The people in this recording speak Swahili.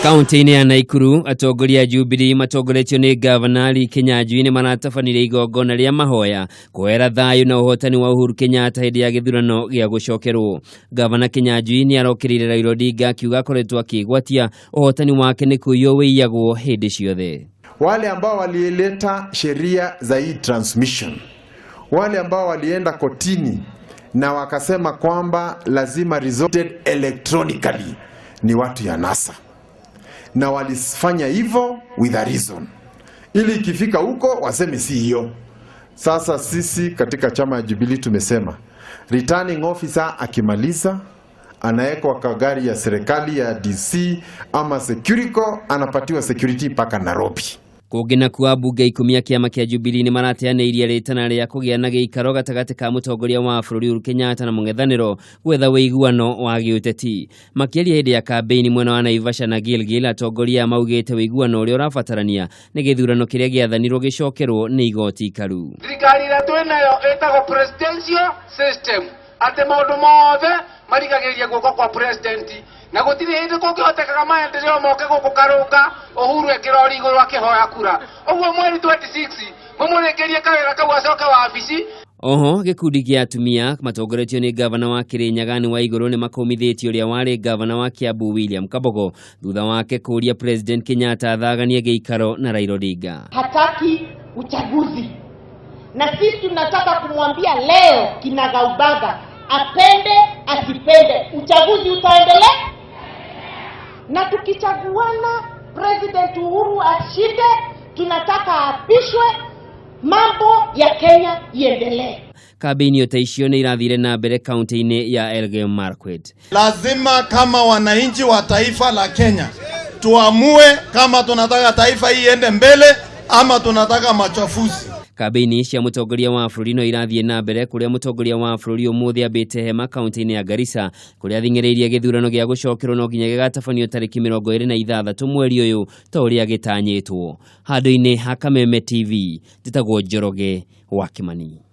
Kaunti-ini ya Naikuru, atongoria a Jubilee matongoretio ni gavana ikinya ni maratabanire igongona ria mahoya kuhera thayu na uhotani wa Uhuru Kenyatta hindi ya githurano gia gucokerwo. Gavana Kinyanjui ni arokirire Raila Odinga akiuga akoretwo akigwatia uhotani wake ni kuiywo wiyagwo hindi ciothe. Wale ambao walieleta sheria za hii transmission, wale ambao walienda kotini na wakasema kwamba lazima resulted electronically ni watu ya NASA, na walifanya hivyo with a reason, ili ikifika huko waseme si hiyo. Sasa sisi katika chama ya Jubilee tumesema returning officer akimaliza anaekwa kwa gari ya serikali ya DC ama security, anapatiwa security paka Nairobi. Kugina kwa bunge ikumia Kiama kia Jubilee ni marateaneirie ritana ria kugia na giikaro gatagati ka mutongoria wa bururi Uhuru Kenyatta na mung'ethaniro gwetha wiguano wa giuteti. Makiaria hindi ya kambi-ini mwena wa Naivasha na Gilgil, atongoria maugite wiguano uria urabatarania ni githurano kiria giathanirwo gicokerwo ni igoti ikaru. Thirikari ira twinayo etago presidential system, ate maundu mothe marigagiriria guoko kwa president, na gutiri hindi kungihotekaga maendeleo moke gukukaruka Uhuru ekirori iguru akihoya kura. Ogwo mweri 26 mumurekerie kawira kau acoke wabici. Oho gikundi gia atumia matongoretio ni gavana wa Kirinyaga wa iguru nimakumithitie uria wari gavana wa Kiambu William Kabogo thutha wake kuria president Kenyatta athaganie giikaro na Raila Odinga. Hataki uchaguzi, na sisi tunataka kumwambia leo kinagaubaga, apende asipende, uchaguzi utaendelea, na tukichaguana President Uhuru ashinde, tunataka apishwe, mambo ya Kenya iendelee. Kambi-ini yote icio ni irathire na mbere kaunti-ini ya Elgeyo Marakwet. Lazima kama wananchi wa taifa la Kenya tuamue kama tunataka taifa hii iende mbele ama tunataka machafuzi. Kambi-ini cia mutongoria wa bururi no irathie na mbere kuria mutongoria wa bururi umuthi ambite hema kaunti-ini ya Garissa kuria thing'eririe githurano gia gucokerwo no nginya gigatabanio tariki 26 mweri uyu ta uria gitanyitwo. Handu-ini ha Kameme TV, njitagwo Njoroge wa Kimani.